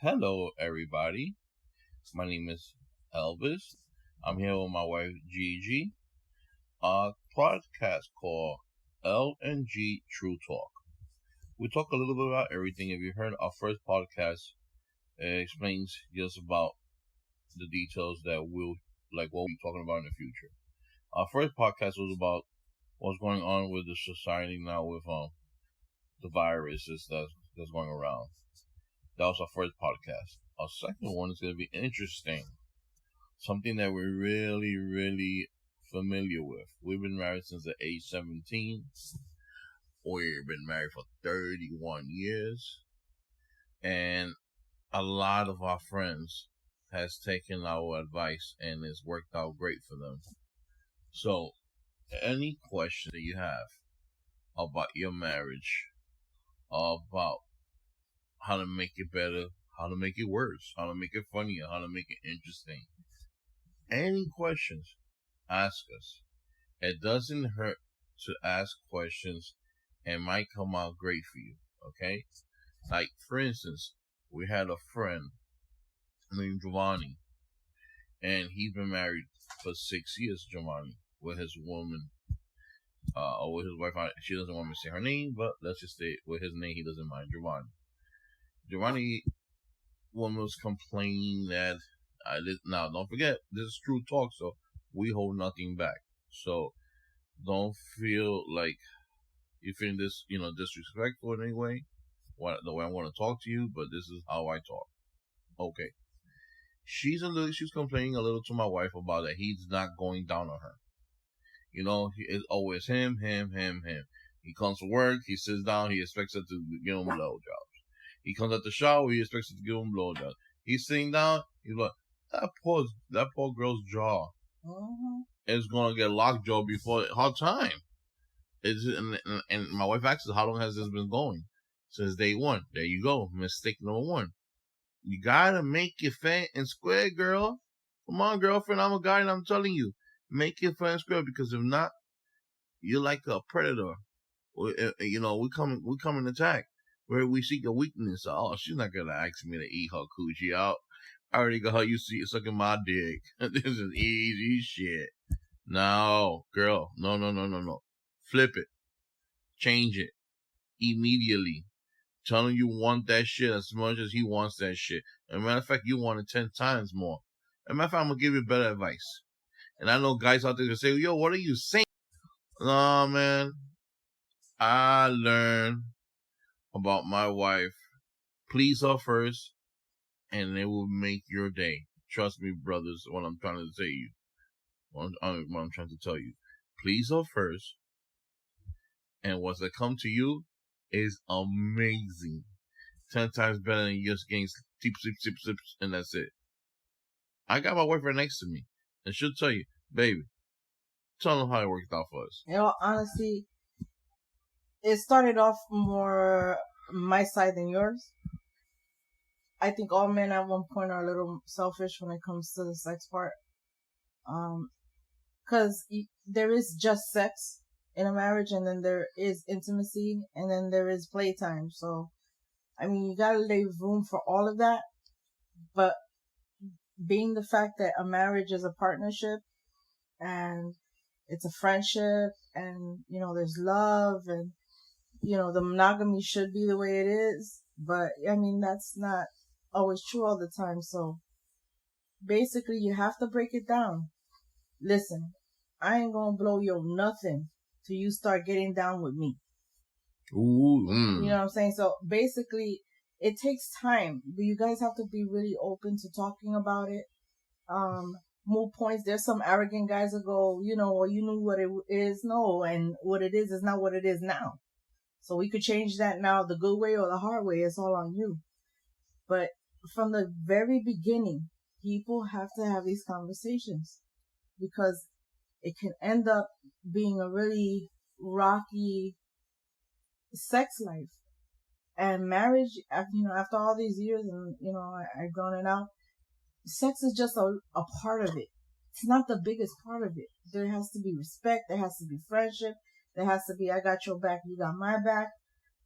Hello, everybody. My name is Elvis. I'm here with my wife Gigi. A podcast called L and G True Talk. We talk a little bit about everything. If you heard our first podcast, it explains just about the details that we'll like what we'll be talking about in the future. Our first podcast was about what's going on with the society now with the viruses that's going around. That was our first podcast. Our second one is going to be interesting. Something that we're really, really familiar with. We've been married since the age 17. We've been married for 31 years. And a lot of our friends has taken our advice and it's worked out great for them. So, any question that you have about your marriage, about how to make it better, how to make it worse, how to make it funnier, how to make it interesting. Any questions, ask us. It doesn't hurt to ask questions and might come out great for you, okay? Like, for instance, we had a friend named Giovanni, and he's been married for 6 years, Giovanni, with his woman, or with his wife. She doesn't want me to say her name, but let's just say with his name, he doesn't mind, Giovanni. Giovanni woman was complaining that I did. Now, don't forget, this is true talk, so we hold nothing back. So don't feel like you feel disrespectful in any way. The way I want to talk to you, but this is how I talk. Okay. She's complaining a little to my wife about that he's not going down on her. It's always him. He comes to work, he sits down, he expects her to give him a blowjob. He comes out the shower, he expects her to give him a blowjob. He's sitting down, he's like, that poor girl's jaw is gonna get lockjaw before her time. And my wife asks, how long has this been going? Since day one. There you go. Mistake number one. You gotta make it fair and square, girl. Come on, girlfriend. I'm a guy and I'm telling you. Make it fair and square, because if not, you're like a predator. We come and attack. Where we seek a weakness. Oh, she's not gonna ask me to eat her coochie out. I already got her used to sucking my dick. This is easy shit. No, girl. No. Flip it. Change it. Immediately. Tell him you want that shit as much as he wants that shit. As a matter of fact, you want it 10 times more. As a matter of fact, I'm gonna give you better advice. And I know guys out there that say, yo, what are you saying? No, man. I learned about my wife. Please her first, and it will make your day. Trust me, brothers, what I'm trying to say you. What I'm trying to tell you. Please her first, and what's that come to you is amazing. 10 times better than just getting sips, and that's it. I got my wife right next to me, and she'll tell you, baby, tell them how it worked out for us. Honestly, it started off more my side than yours. I think all men at one point are a little selfish when it comes to the sex part. Cause there is just sex in a marriage, and then there is intimacy, and then there is playtime. So, I mean, you gotta leave room for all of that. But being the fact that a marriage is a partnership, and it's a friendship, and, there's love, and, the monogamy should be the way it is. But, I mean, that's not always true all the time. So, basically, you have to break it down. Listen, I ain't gonna blow your nothing till you start getting down with me. Ooh. You know what I'm saying? So, basically, it takes time. You guys have to be really open to talking about it. More points. There's some arrogant guys that go, well, you knew what it is. No, and what it is not what it is now. So we could change that now, the good way or the hard way. It's all on you. But from the very beginning, people have to have these conversations, because it can end up being a really rocky sex life. And marriage, after all these years, and, I've grown it out, sex is just a part of it. It's not the biggest part of it. There has to be respect. There has to be friendship. There has to be, I got your back, you got my back.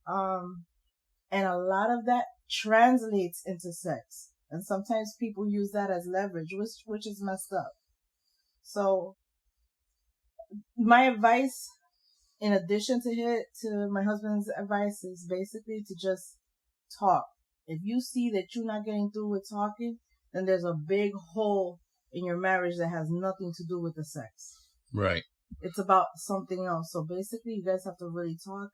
And a lot of that translates into sex. And sometimes people use that as leverage, which is messed up. So my advice, in addition to my husband's advice, is basically to just talk. If you see that you're not getting through with talking, then there's a big hole in your marriage that has nothing to do with the sex. Right. It's about something else. So basically, you guys have to really talk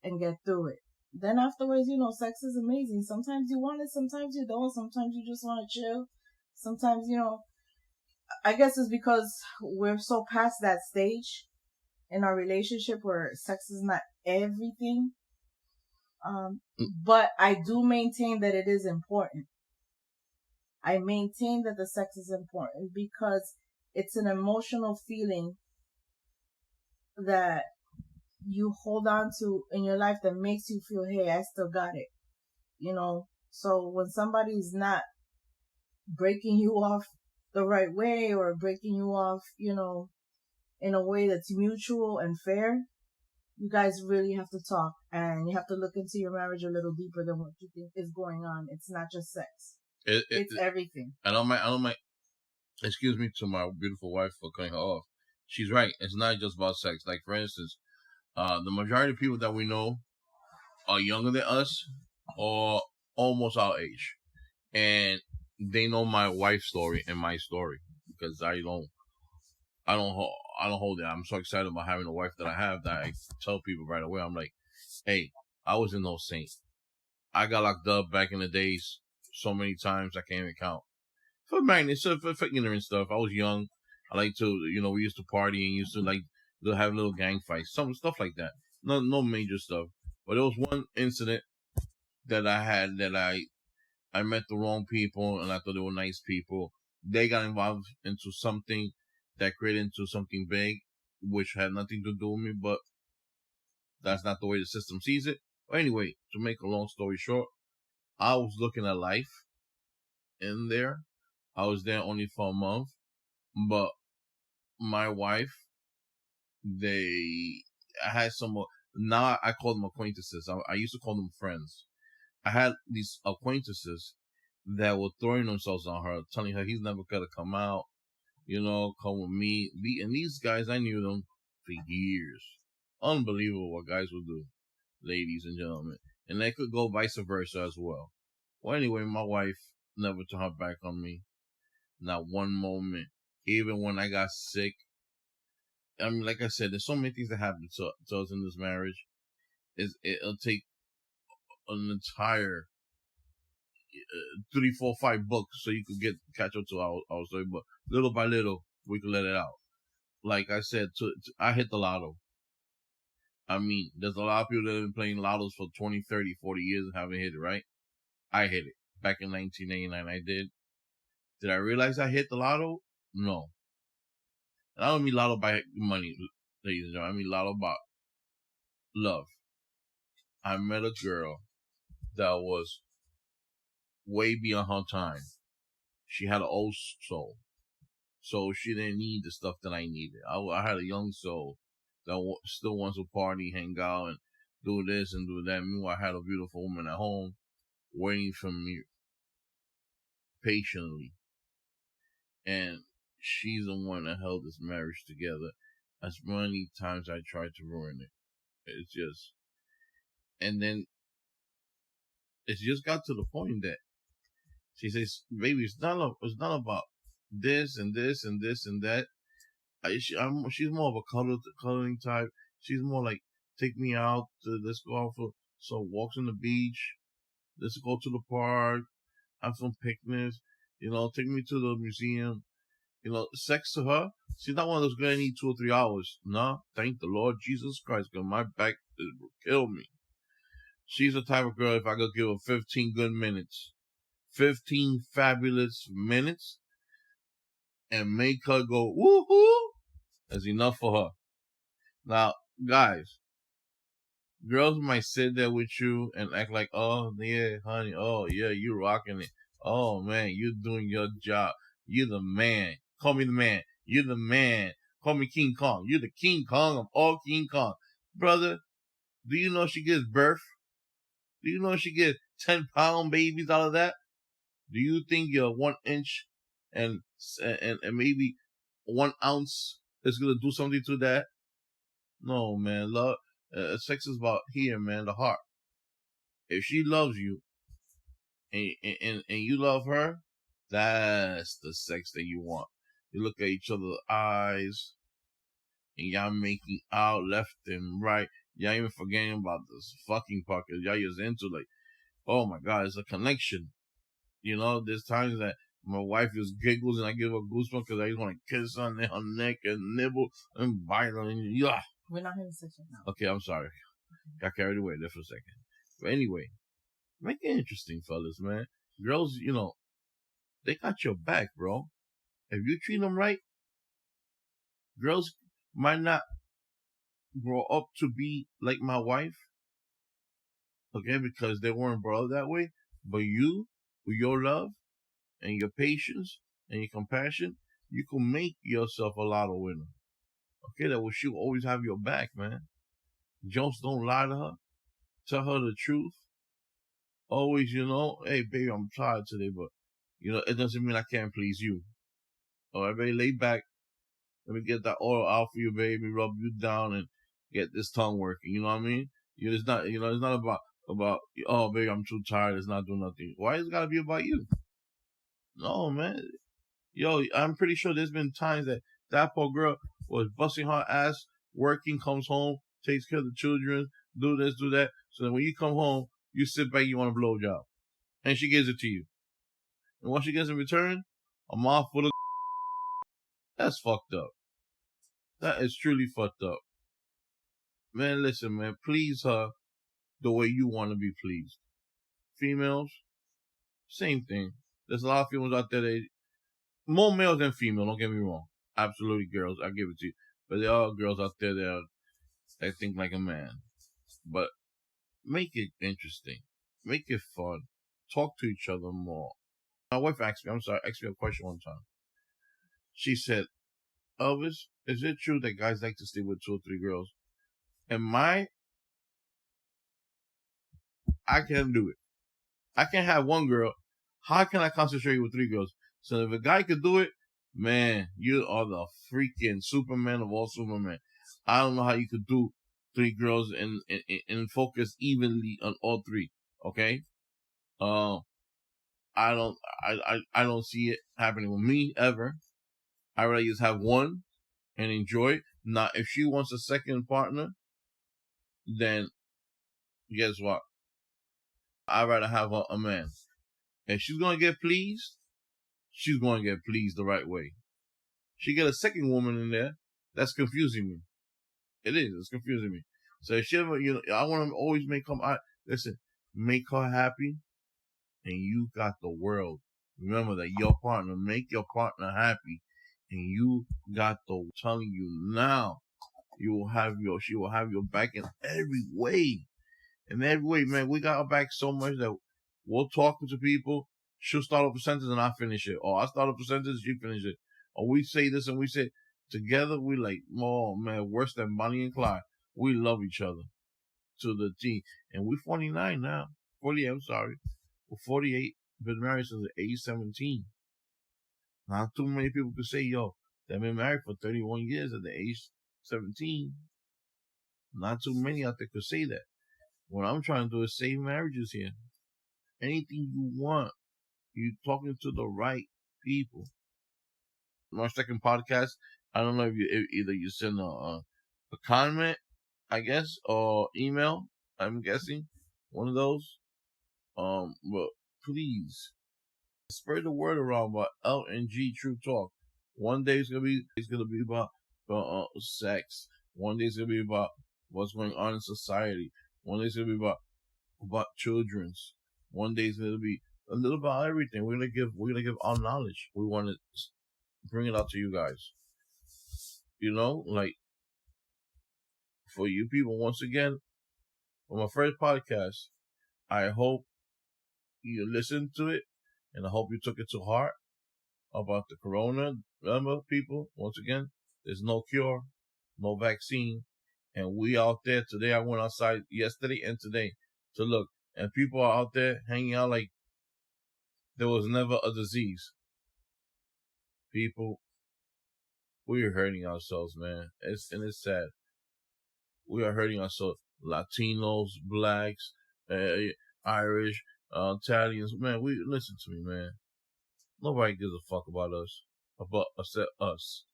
and get through it. Then afterwards, sex is amazing. Sometimes you want it, sometimes you don't. Sometimes you just want to chill. Sometimes, I guess it's because we're so past that stage in our relationship where sex is not everything. But I do maintain that it is important. I maintain that the sex is important because it's an emotional feeling that you hold on to in your life that makes you feel, hey, I still got it. So when somebody's not breaking you off the right way or breaking you off, in a way that's mutual and fair, you guys really have to talk and you have to look into your marriage a little deeper than what you think is going on. It's not just sex. It's everything. I don't mind. Excuse me to my beautiful wife for cutting her off. She's right. It's not just about sex. Like, for instance, the majority of people that we know are younger than us or almost our age. And they know my wife's story and my story because I don't hold it. I'm so excited about having a wife that I have that I tell people right away. I'm like, hey, I was in no saint. I got locked up back in the days so many times I can't even count. For madness, for ignorant stuff. I was young. I like to, we used to party and used to like to have little gang fights, some stuff like that. No major stuff. But there was one incident that I had that I met the wrong people and I thought they were nice people. They got involved into something that created into something big, which had nothing to do with me, but that's not the way the system sees it. But anyway, to make a long story short, I was looking at life in there. I was there only for a month, but my wife, I had some, now I call them acquaintances. I used to call them friends. I had these acquaintances that were throwing themselves on her, telling her he's never gonna come out, come with me. And these guys, I knew them for years. Unbelievable what guys will do, ladies and gentlemen. And they could go vice versa as well. Well, anyway, my wife never turned her back on me. Not one moment. Even when I got sick. I mean, like I said, there's so many things that happen to us in this marriage. It'll take an entire 3, 4, 5 books so you could catch up to our story. But little by little, we could let it out. Like I said, I hit the lotto. I mean, there's a lot of people that have been playing lottos for 20, 30, 40 years and haven't hit it, right? I hit it. Back in 1989, I did. Did I realize I hit the lotto? No. And I don't mean lotto by money, ladies and gentlemen. I mean lotto by love. I met a girl that was way beyond her time. She had an old soul. So she didn't need the stuff that I needed. I had a young soul that still wants to party, hang out, and do this and do that. Meanwhile, I had a beautiful woman at home waiting for me patiently. And she's the one that held this marriage together. As many times I tried to ruin it. It's just, and then it's just got to the point that she says, "Baby, it's not about this and this and this and that." She's more of a cuddling type. She's more like, take me out. Let's go out for some walks on the beach. Let's go to the park. Have some picnics. Take me to the museum. Sex to her, she's not one of those girls that need 2 or 3 hours. No, thank the Lord Jesus Christ, because my back will kill me. She's the type of girl, if I could give her 15 good minutes, 15 fabulous minutes, and make her go, woohoo, that's enough for her. Now, guys, girls might sit there with you and act like, oh, yeah, honey, oh, yeah, you rocking it. Oh, man, you're doing your job. You're the man. Call me the man. You're the man. Call me King Kong. You're the King Kong of all King Kong. Brother, do you know she gives birth? Do you know she get 10-pound babies out of that? Do you think your 1 inch and maybe 1 ounce is gonna do something to that? No, man. Love, sex is about here, man. The heart. If she loves you and you love her, that's the sex that you want. You look at each other's eyes and y'all making out left and right. Y'all even forgetting about this fucking part because y'all just into like, oh my God, it's a connection. You know, there's times that my wife just giggles and I give her goosebumps because I just want to kiss her on her neck and nibble and bite her. And yeah. We're not having sex right now. Okay, I'm sorry. Got carried away there for a second. But anyway, make it interesting, fellas, man. Girls, you know, they got your back, bro. If you treat them right, girls might not grow up to be like my wife, okay, because they weren't brought up that way. But you, with your love and your patience and your compassion, you can make yourself a lot of winner. Okay, that will she'll always have your back, man. Just don't lie to her. Tell her the truth. Always, you know, hey, baby, I'm tired today, but, you know, it doesn't mean I can't please you. All right, baby, lay back. Let me get that oil out for you, baby. Rub you down and get this tongue working. You know what I mean? It's not, you know, it's not about, oh, baby, I'm too tired. It's not doing nothing. Why is it got to be about you? No, man. Yo, I'm pretty sure there's been times that poor girl was busting her ass, working, comes home, takes care of the children, do this, do that. So then when you come home, you sit back, you want a blowjob. And she gives it to you. And what she gets in return? A mouth full of That's fucked up. That is truly fucked up. Man, listen, man, please her the way you want to be pleased. Females, same thing. There's a lot of females out there more males than female, don't get me wrong. Absolutely girls, I give it to you. But there are girls out there that think like a man. But make it interesting. Make it fun. Talk to each other more. My wife asked me a question one time. She said, Elvis, is it true that guys like to stay with 2 or 3 girls? And I can't do it. I can't have 1 girl. How can I concentrate with 3 girls? So if a guy could do it, man, you are the freaking Superman of all Supermen. I don't know how you could do 3 girls and focus evenly on all 3. Okay? I don't see it happening with me ever. I rather just have 1 and enjoy it. Now, if she wants a second partner, then guess what? I'd rather have a man. If she's gonna get pleased, she's gonna get pleased the right way. She get a second woman in there, that's confusing me. It is. It's confusing me. So if she ever, you know, I want to always listen, make her happy, and you got the world. Remember that make your partner happy, and you got the. Telling you now, she will have your back in every way. In every way, man, we got her back so much that we'll talk to people. She'll start up a sentence and I finish it, or I start up a sentence, you finish it, or we say this and we say together. We like, oh man, worse than Bonnie and Clyde. We love each other to the T. And we're 49 now. 48. I'm sorry, we're 48. Been married since the age 17. Not too many people could say, yo, they've been married for 31 years at the age 17. Not too many out there could say that. What I'm trying to do is save marriages here. Anything you want, you're talking to the right people. My second podcast, I don't know if either you send a comment, I guess, or email. I'm guessing one of those. But please spread the word around about LNG True Talk. One day it's gonna be about sex. One day it's gonna be about what's going on in society. One day it's gonna be about children's. One day it's gonna be a little about everything. We're gonna give our knowledge. We want to bring it out to you guys. You know, like for you people, once again, for my first podcast, I hope you listened to it and I hope you took it to heart about the corona. Remember, people, once again, there's no cure, no vaccine, and we out there today. I went outside yesterday and today to look. and people are out there hanging out like there was never a disease. People, we are hurting ourselves, man. It's sad. We are hurting ourselves. Latinos, blacks, Irish, Italians. Man, listen to me, man. Nobody gives a fuck about us, except us.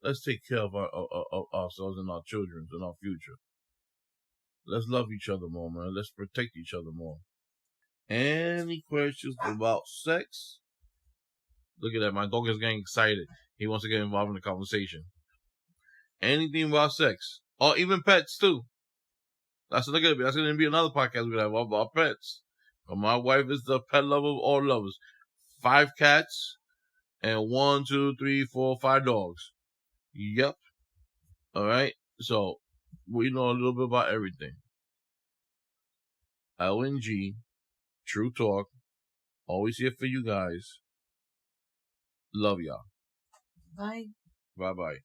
Let's take care of ourselves and our children and our future. Let's love each other more, man. Let's protect each other more. Any questions about sex? Look at that. My dog is getting excited. He wants to get involved in the conversation. Anything about sex. Or even pets, too. That's going to be another podcast we have about pets. But my wife is the pet lover of all lovers. 5 cats and 1, 2, 3, 4, 5 dogs. Yep. All right. So we know a little bit about everything. LNG, True Talk, always here for you guys. Love y'all. Bye. Bye-bye.